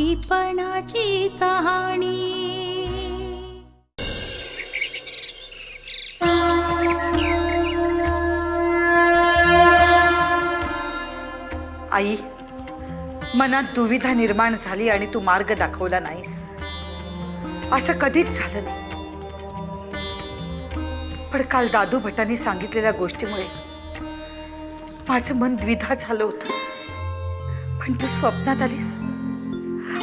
बालपणाची कहाणी। आई, मनात दुविधा निर्माण झाली आणि तू मार्ग दाखवला नाहीस, असं कधीच झालं नाही। पण काल दादू भटांनी सांगितलेल्या गोष्टीमुळे माझं मन द्विधा झालं होतं। पण तू स्वप्नात आलीस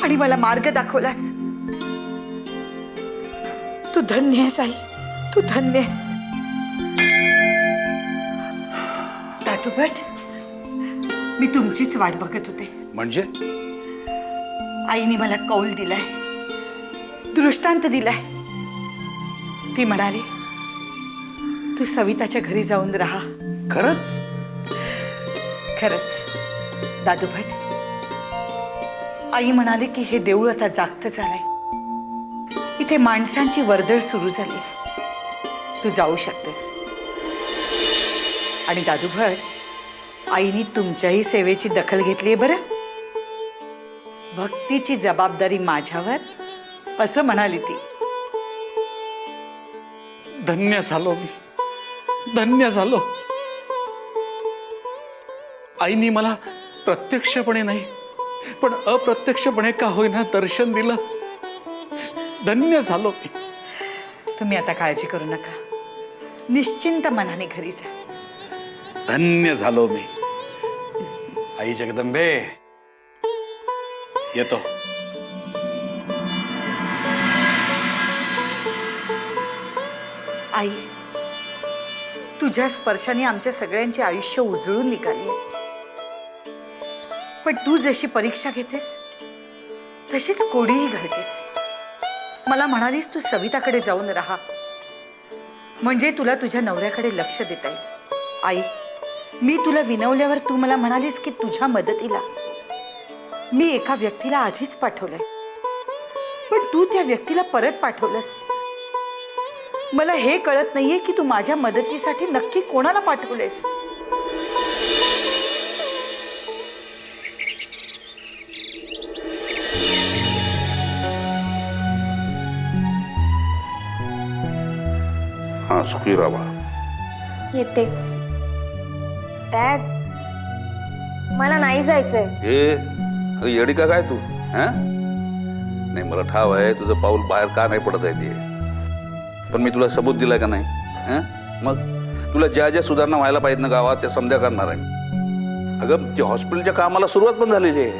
आणि मला मार्ग दाखवलास। तू धन्य आहेस आई, तू धन्य आहेस। दादू भट, मी तुमचीच वाट बघत होते। म्हणजे आईने मला कौल दिलाय, दृष्टांत दिलाय। ती म्हणाली तू सविताच्या घरी जाऊन राहा। खरंच? खरंच दादू भट, आई म्हणाली की हे देऊळ आता जागत झालंय, इथे माणसांची वर्दळ सुरू झाली, तू जाऊ शकतेस। आणि दादू भट, आईनी तुमच्याही सेवेची दखल घेतलीये बरं। भक्तीची जबाबदारी माझ्यावर, असं म्हणाली ती। धन्य झालो मी, धन्य झालो। आईनी मला प्रत्यक्षपणे नाही पण अप्रत्यक्षपणे का होईना दर्शन दिलं। धन्य झालो मी। तुम्ही आता काळजी करू नका, निश्चिंत मनाने घरी जा। धन्य झालो मी। आई जगदंबे, येतो। आई, तुझ्या स्पर्शाने आमच्या सगळ्यांचे आयुष्य उजळून निघाले। पण तू जशी परीक्षा घेतेस तशीच कोडीही घडतेस। मला म्हणालीस तू सविताकडे जाऊन राहा, म्हणजे तुला तुझ्या नवऱ्याकडे लक्ष देता येईल। आई, मी तुला विनवल्यावर तू मला म्हणालीस की तुझ्या मदतीला मी एका व्यक्तीला आधीच पाठवलंय, पण तू त्या व्यक्तीला परत पाठवलंस। मला हे कळत नाहीये की तू माझ्या मदतीसाठी नक्की कोणाला पाठवलेस। हा, सुखी राहा। येते। डॅड, मला नाही जायचंय। अगं येडी का काय तू? हा? नाही, मला ठाव आहे तुझं पाऊल बाहेर का नाही पडत आहे ते, पण मी तुला सबूत दिलाय का नाही? मग तुला ज्या ज्या सुधारणा व्हायला पाहिजे ना गावात त्या समजा करणार आहे। अगं त्या हॉस्पिटलच्या कामाला सुरुवात पण झालेली आहे।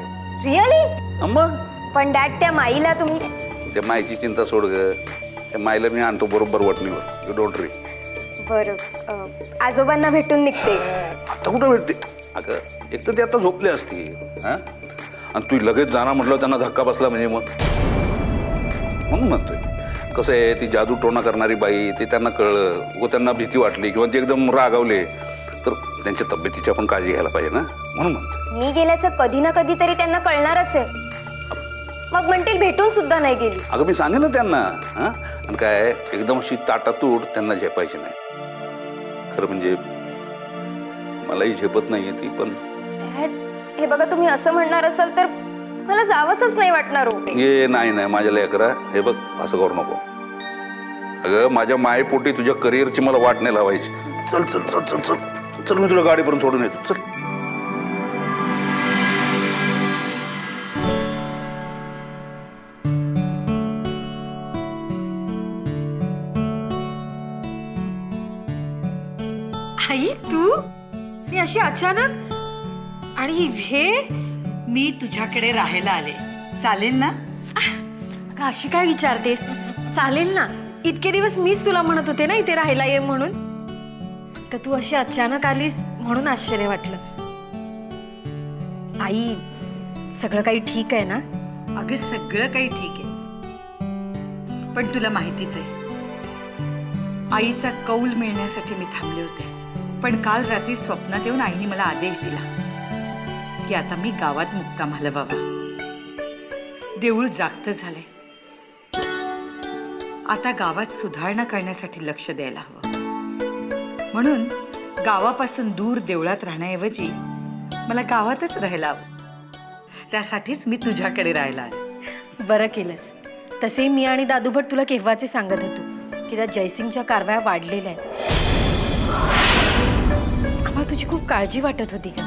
रिअली? मग पण डॅड, त्या माईला तुम्ही... त्या माईची चिंता सोड ग, त्या माईला मी आणतो बरोबर वटणीवर, यू डोंट वरी। बरं, आजोबांना भेटून निघते। आता कुठं भेटते? अगं एक तर ते आता झोपले असतील, हा, आणि तू लगेच जाणार म्हटलं त्यांना धक्का बसला म्हणजे मग म्हणून म्हणतोय। कसं आहे, ती जादू टोणा करणारी बाई, ते त्यांना कळलं व त्यांना भीती वाटली किंवा ते एकदम रागावले तर त्यांच्या तब्येतीची आपण काळजी घ्यायला पाहिजे ना, म्हणून म्हणतो। मी गेल्याचं कधी ना कधी तरी त्यांना कळणारच आहे, मग म्हणतील भेटून सुद्धा नाही गेली। अगं मी सांगेन ना त्यांना, हा, आणि काय एकदम अशी ताटातूट त्यांना झेपायची नाही। खरं म्हणजे मलाही झेपत नाहीये ती, पण डॅड, हे बघा, तुम्ही असं म्हणणार असाल तर मला जावंच नाही वाटणार हो। ये नाही, माझ्या लेकरा, हे बघ असं करू नको। अगं माझ्या मायपोटी तुझ्या करिअरची मला वाट नाही लावायची। चल चल चल चल चल चल, मी तुला गाडीपर्यंत सोडून येतो, चल। आई, तू मी अशी अचानक? आणि हे मी तुझ्याकडे राहायला आले, चालेल ना? अशी काय विचारतेस? चालेल ना, इतके दिवस मीच तुला म्हणत होते ना इथे राहायला ये म्हणून, तर तू अशी अचानक आलीस म्हणून आश्चर्य वाटलं। आई, सगळं काही ठीक आहे ना? अगं सगळं काही ठीक आहे, पण तुला माहितीच आहे आईचा कौल मिळण्यासाठी मी थांबले होते। पण काल रात्री स्वप्नात येऊन आईने मला आदेश दिला की आता मी गावात मुक्काम हलवावा। देऊळ जागत झालंय, आता गावात सुधारणा करण्यासाठी लक्ष द्यायला हवं। म्हणून गावापासून दूर देवळात राहण्याऐवजी मला गावातच राहायला हवं। त्यासाठीच मी तुझ्याकडे राहायला आले। बरं केलंस. तसे मी आणि दादूभट तुला केव्हाचे सांगत होतो की त्या जयसिंगच्या कारवाया वाढलेल्या आहेत. आम्हाला तुझी खूप काळजी वाटत होती का,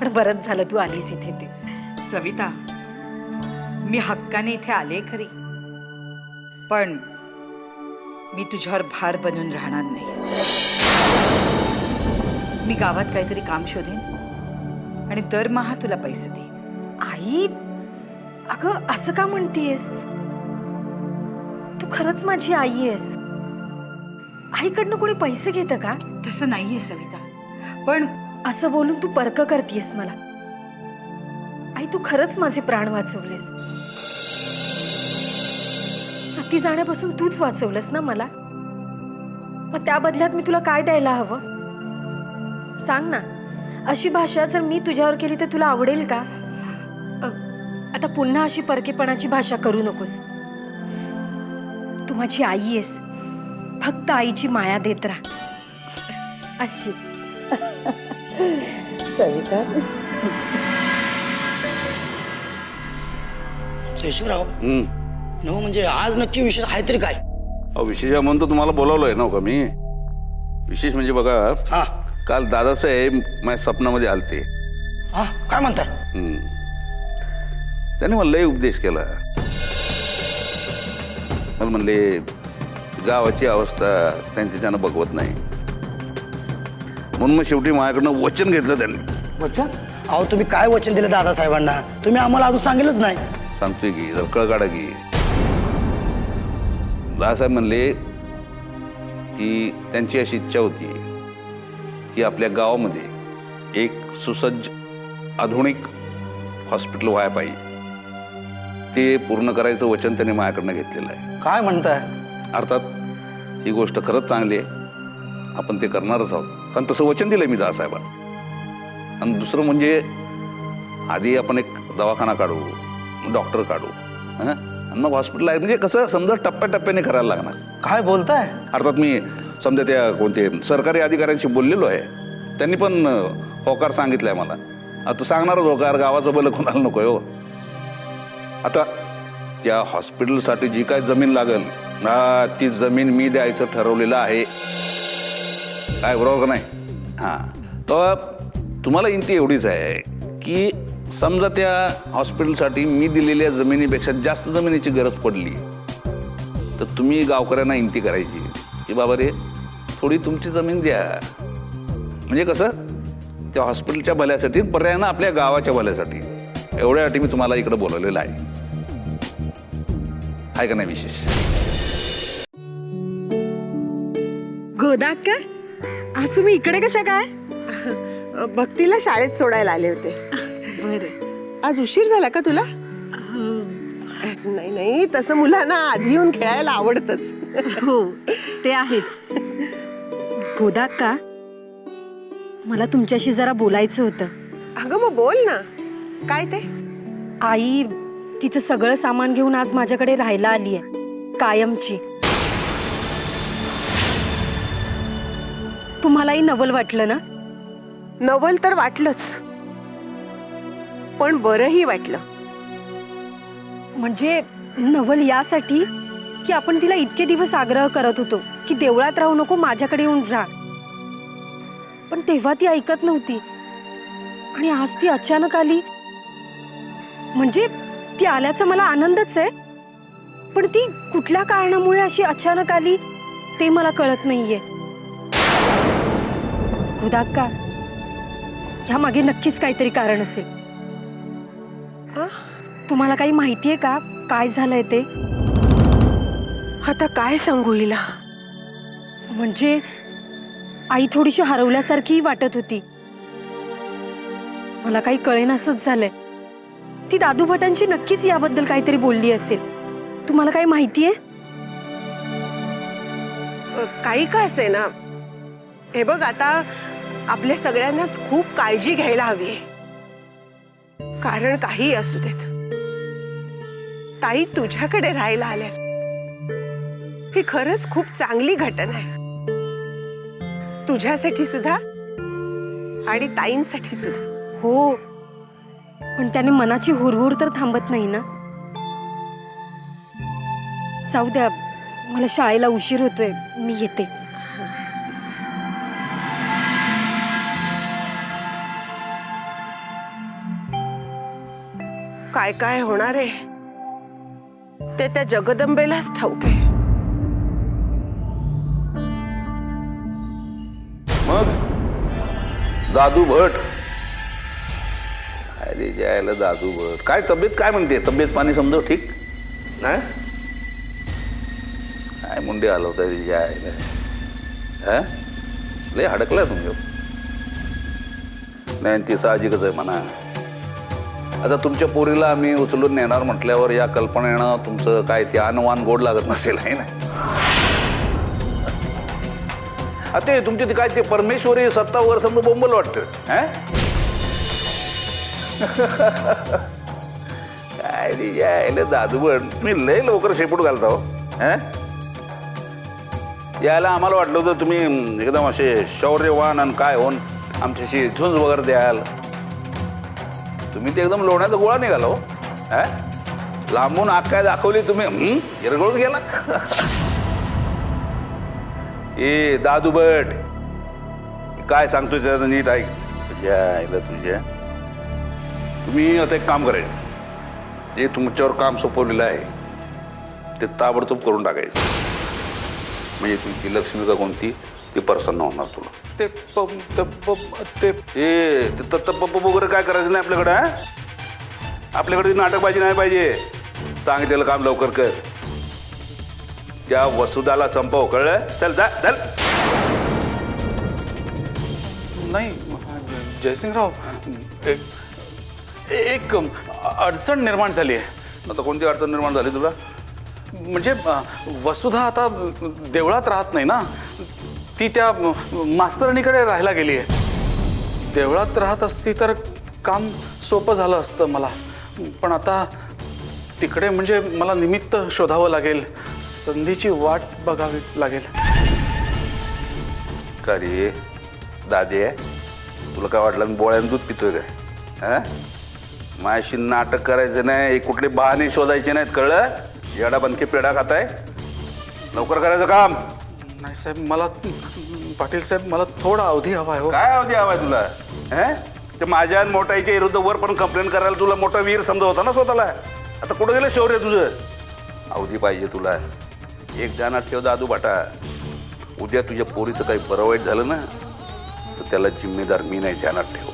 पण बरंच झालं तू आलीस इथे. ते सविता, मी हक्काने इथे आले खरी, पण मी तुझ्यावर भार बनून राहणार नाही. मी गावात काहीतरी काम शोधेन आणि दरमहा तुला पैसे दे. आई, अगं असं का म्हणतीयस? तू खरंच माझी आई आहेस. आईकडनं कोणी पैसे घेतं का? तसं नाहीये सविता, पण असं बोलून तू पर्क करतीयस मला. आई, तू खरंच माझे प्राण वाचवलेस. सती जाण्यापासून तूच वाचवलंस ना मला. मग त्या बदल्यात मी तुला काय द्यायला हवं सांग ना. अशी भाषा जर मी तुझ्यावर केली तर तुला आवडेल का? आता पुन्हा अशी परकेपणाची भाषा करू नकोस. तू माझी आई आहेस, फक्त आईची माया देत राहा. अशी सविता, शेषराव no, म्हणजे आज नक्की विशेष आहे तरी काय? विशेष म्हणून तर तुम्हाला बोलावलोय ना का मी. विशेष म्हणजे बघा, हा काल दादासाहेब माझ्या स्वप्नामध्ये आलते. हा काय म्हणताय? त्यांनी मला लय उपदेश केला. मला म्हणले गावाची अवस्था त्यांच्याच्यानं बघवत नाही, म्हणून मग शेवटी माझ्याकडनं वचन घेतलं त्यांनी. वचन? अहो तुम्ही काय वचन दिलं दादासाहेबांना? तुम्ही आम्हाला अजून सांगितलंच नाही. सांगतोय की, जर कळ काढा की. दादासाहेब म्हणले की त्यांची अशी इच्छा होती की आपल्या गावामध्ये एक सुसज्ज आधुनिक हॉस्पिटल व्हायला पाहिजे. ते पूर्ण करायचं वचन त्यांनी माझ्याकडनं घेतलेलं आहे. काय म्हणताय? अर्थात ही गोष्ट खरंच चांगली आहे, आपण ते करणारच आहोत, कारण तसं वचन दिलंय मी दादासाहेबांना. आणि दुसरं म्हणजे आधी आपण एक दवाखाना काढू, डॉक्टर काढू, आणि मग हॉस्पिटल आहे. म्हणजे कसं समजा टप्प्याटप्प्याने करायला लागणार. काय बोलताय? अर्थात मी समजा त्या कोणते सरकारी अधिकाऱ्यांशी बोललेलो आहे, त्यांनी पण होकार सांगितलाय मला. आता सांगणारच होकार, गावाचं भलं कोणाला नको हो. आता त्या हॉस्पिटलसाठी जी काय जमीन लागेल ती जमीन मी द्यायचं ठरवलेलं आहे. काय बरोबर का नाही? हां, तर तुम्हाला विनंती एवढीच आहे की समजा त्या हॉस्पिटलसाठी मी दिलेल्या जमिनीपेक्षा जास्त जमिनीची गरज पडली तर तुम्ही गावकऱ्यांना विनंती करायची की बाबा रे, थोडी तुमची जमीन द्या. म्हणजे कसं, त्या हॉस्पिटलच्या भल्यासाठी, पर्यायानं आपल्या गावाच्या भल्यासाठी. एवढ्यासाठी मी तुम्हाला इकडे बोलवलेलं आहे. आहे का नाही विशेष? गोदाक्का, आज तुम्ही इकडे कशा काय? भक्तीला शाळेत सोडायला आले होते. बरं. आज उशीर झाला का तुला? नाही नाही, तसं मुलांना आधी येऊन खेळायला आवडतच. हो, ते आहेच. गोदाक्का, मला तुमच्याशी जरा बोलायचं होतं. अगं मग बोल ना, काय ते? आई तिचं सगळं सामान घेऊन आज माझ्याकडे राहायला आली आहे, कायमची. तुम्हालाही नवल वाटलं ना? नवल तर वाटलंच, पण बरंही वाटलं. म्हणजे नवल यासाठी की आपण तिला इतके दिवस आग्रह करत होतो की देवळात राहू नको, माझ्याकडे येऊन राहा. पण तेव्हा ती ऐकत नव्हती आणि आज ती अचानक आली. म्हणजे ती आल्याचा मला आनंदच आहे, पण ती कुठल्या कारणामुळे अशी अचानक आली ते मला कळत नाहीये. खुदाक्का, ह्या मागे नक्कीच काहीतरी कारण असेल. तुम्हाला काही माहितीये का काय झालंय ते? आता काय सांगू हिला? म्हणजे आई थोडीशी हरवल्यासारखी वाटत होती. मला काही कळेनासंच झालंय. ती दादू भटांशी नक्कीच याबद्दल काहीतरी बोलली असेल. तुम्हाला काही माहितीये? काही का असे ना, हे बघ, आता आपल्या सगळ्यांनाच खूप काळजी घ्यायला हवी आहे. कारण काही असू देत, ताई तुझ्याकडे राहायला आल्या ही खरंच खूप चांगली घटना आहे. तुझ्यासाठी सुद्धा आणि ताईंसाठी सुद्धा. हो, पण त्याने मनाची हुरहुर तर थांबत नाही ना. जाऊ द्या, मला शाळेला उशीर होतोय, मी येते. काय काय होणार आहे ते त्या जगदंबेलाच ठाऊक आहे. मग दादू भट, अरे जायला दादू भट, काय तब्येत काय म्हणते? तब्येत पाणी समजा ठीक नाही? काय मुंडे हलवताय तिच्या आईला? लय हडकलाय तुमच्या. नाही ती साहजिकच आहे म्हणा. आता तुमच्या पोरीला आम्ही उचलून नेणार म्हटल्यावर या कल्पना येणं तुमचं काय ते अनवान गोड लागत नसेल आहे ना? ते तुमची ती काय ते परमेश्वरी सत्तावर समजा बोंबल वाटतं. काय रे यायला दादूबण, तुम्ही लय लवकर शेपूट घालता हो. यायला आम्हाला वाटलं होतं तुम्ही एकदम असे शौर्यवान आणि काय होऊन आमच्याशी झुंज वगैरे द्याल. तुम्ही ते एकदम लोण्याचा गोळा निघाला हो. लांबून आग काय दाखवली तुम्ही, हिरगळून गेला. ए दादू भट, काय सांगतोय त्याचं नीट ऐक. तुझ्या तुम्ही आता एक काम करायचं, जे तुमच्यावर काम सोपवलेलं आहे ते ताबडतोब करून टाकायचं. म्हणजे तुमची लक्ष्मी का कोणती ती प्रसन्न होणार तुला. ते पप्प वगैरे काय करायचं नाही आपल्याकडे. आपल्याकडे नाटकबाजी नाही पाहिजे. सांगितलेलं काम लवकर कर. त्या वसुदाला संपव, कळलं? चल जा चल. नाही जयसिंगराव, एक अडचण निर्माण झाली आहे. आता कोणती अडचण निर्माण झाली तुला? म्हणजे वसुधा आता देवळात राहत नाही ना, ती त्या मास्तरणीकडे राहायला गेली आहे. देवळात राहत असती तर काम सोपं झालं असतं मला, पण आता तिकडे म्हणजे मला निमित्त शोधावं लागेल, संधीची वाट बघावी लागेल. का रे दादे, तुला काय वाटलं मी बोळ्यानं दूध पितोय काय? माझ्याशी नाटक करायचं नाही, कुठले बहाणे शोधायचे नाहीत, कळलं? येडा बनके पेढा खाताय. लवकर करायचं काम. नाही साहेब, मला पाटील साहेब मला थोडा अवधी हवा आहे. काय अवधी हवाय तुला? ते माझ्या मोठाईच्या विरुद्ध वर पण कंप्लेंट करायला तुला मोठा वीर समजा होता ना स्वतःला. आता कुठं गेलं शौर्य तुझं? अवधी पाहिजे तुला. एक ध्यानात ठेव दादू भाटा, उद्या तुझ्या पोरीचं काही बरं वाईट झालं ना तर त्याला जिम्मेदार मी नाही, ध्यानात ठेव.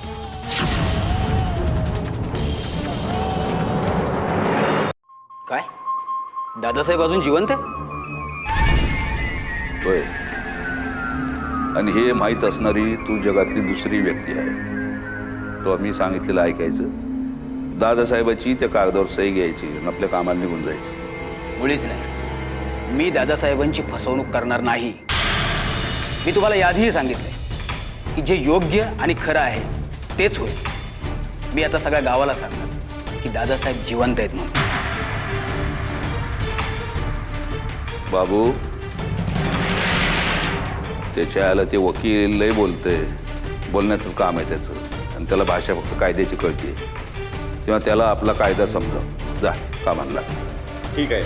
काय दादासाहेब अजून जिवंत आहेत? होय, आणि हे माहीत असणारी तू जगातली दुसरी व्यक्ती आहे. तो आम्ही सांगितलेलं ऐकायचं, दादासाहेबाची त्या कागदावर सही घ्यायची आणि आपल्या कामाला निघून जायचं. मुळीच नाही. मी दादासाहेबांची फसवणूक करणार नाही. मी तुम्हाला याआधीही सांगितलंय की जे योग्य आणि खरं आहे तेच होईल. मी आता सगळ्या गावाला सांगणार की दादासाहेब जिवंत आहेत म्हणून. बाबू, त्याच्या आला ते वकील लय बोलतंय, बोलण्याचं काम आहे त्याचं, आणि त्याला भाषा फक्त कायद्याची कळते. तेव्हा त्याला आपला कायदा समजाव. जा कामाला. ठीक आहे.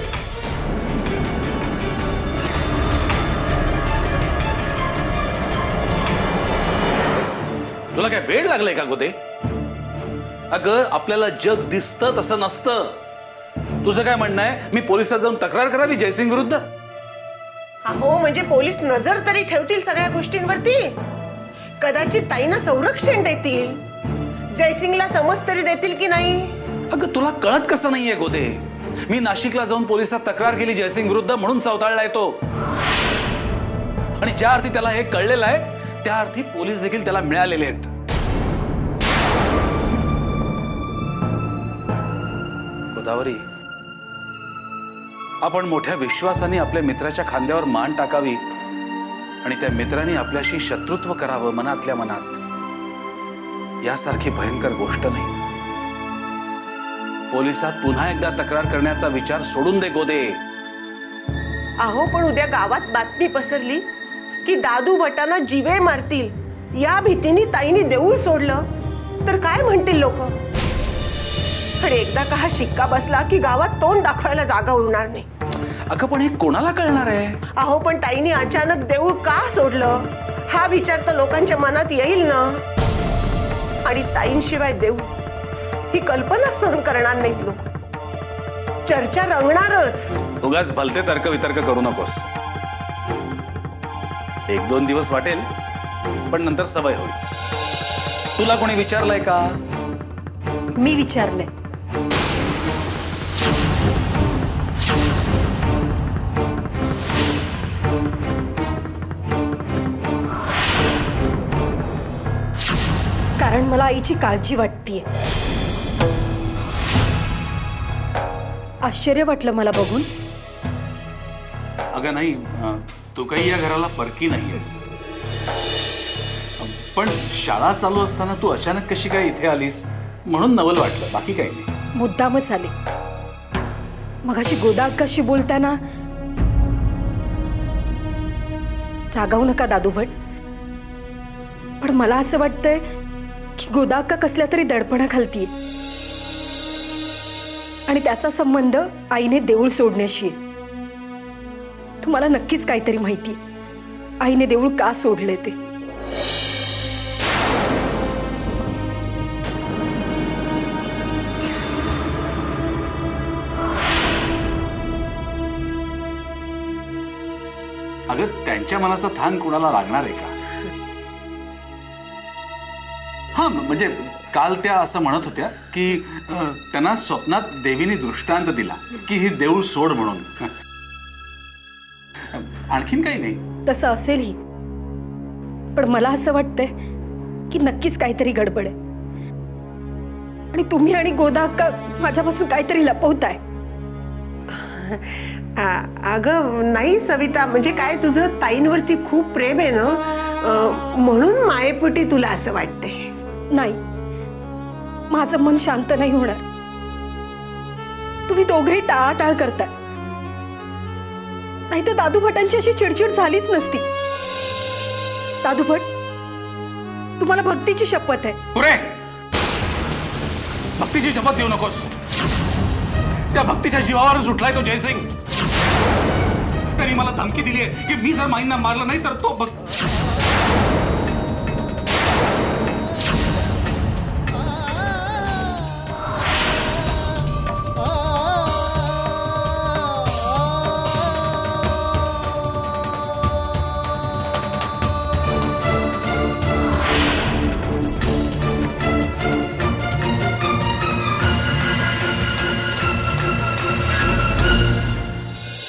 तुला काय वेळ लागलाय का गोते? अगं आपल्याला जग दिसतं तसं नसतं. तुझं काय म्हणणं आहे, मी पोलिसात जाऊन तक्रार करावी जयसिंग विरुद्ध? अहो म्हणजे पोलीस नजर तरी ठेवतील सगळ्या गोष्टींवरती. कदाचित ताईंना संरक्षण देतील, जयसिंगला समज तरी देतील की नाही. अगं तुला कळत कसं नाहीये गोदे? मी नाशिकला जाऊन पोलिसात तक्रार केली जयसिंग विरुद्ध, म्हणून चौताळलाय तो. आणि ज्या अर्थी त्याला हे कळलेलं आहे त्या अर्थी पोलीस देखील त्याला मिळालेले आहेत. गोदावरी, आपण मोठ्या विश्वासाने आपल्या मित्राच्या खांद्यावर मान टाकावी आणि त्या मित्राने आपल्याशी शत्रुत्व करावं मनातल्या मनात, यासारखी भयंकर गोष्ट नाही. पोलिसात पुन्हा एकदा तक्रार करण्याचा विचार सोडून दे गोदे. अहो पण उद्या गावात बातमी पसरली की दादू भटांना जीवे मारतील, या भीतीने ताईंनी देऊळ सोडलं तर काय म्हणतील लोक? आणि एकदा का हा शिक्का बसला की गावात तोंड दाखवायला जागा उरणार नाही. अगं पण हे कोणाला कळणार आहे? अहो पण ताईने अचानक देऊळ का सोडलं हा विचार तर लोकांच्या मनात येईल ना. आणि ताईंशिवाय देऊळ ही कल्पना सहन करणार नाहीत लोक. चर्चा रंगणारच. उगाच भलते तर्क वितर्क करू नकोस. 1-2 दिवस वाटेल, पण नंतर सवय होईल. तुला कोणी विचारलंय का? मी विचारले. कारण मला आईची काळजी वाटतीये. आश्चर्य वाटलं मला बघून. अगं नाही, तू काही या घराला परकी नाहीयेस. पण शाळा चालू असताना तू अचानक कशी काय इथे आलीस म्हणून नवल वाटलं, बाकी काही नाही. मुद्दामच आले. मगाशी गोदा अक्काशी बोलताना रागावू नका दादू भट, पण मला असं वाटतंय की गोदा अक्का कसल्या तरी दडपणा घालतीये आणि त्याचा संबंध आईने देऊळ सोडण्याशी आहे. तुम्हाला नक्कीच काहीतरी माहितीये आईने देऊळ का सोडले ते. अगं त्यांच्या मनाचा थान कुणाला लागणार आहे का? हा म्हणजे काल त्या असं म्हणत होत्या की त्यांना स्वप्नात देवीने दृष्टांत दिला की ही देऊळ सोड म्हणून. आणखीन काही नाही. तसं असेलही, पण मला असं वाटतंय की नक्कीच काहीतरी गडबड आहे आणि तुम्ही आणि गोदा अक्का माझ्यापासून काहीतरी लपवताय. अगं नाही सविता, म्हणजे काय तुझं ताईंवरती खूप प्रेम आहे ना, म्हणून मायेपोटी तुला असं वाटतंय. नाही, माझं मन शांत नाही होणार. तुम्ही दोघेही टाळाटाळ करताय. नाही तर दादू भटांची अशी चिडचिड झालीच नसती. दादू भट, तुम्हाला भक्तीची शपथ आहे. पुरे भक्तीची शपथ देऊ नकोस. त्या भक्तीच्या जीवावरच उठलाय तो जयसिंग. त्यांनी मला धमकी दिली आहे की मी जर माईंना मारलं नाही तर तो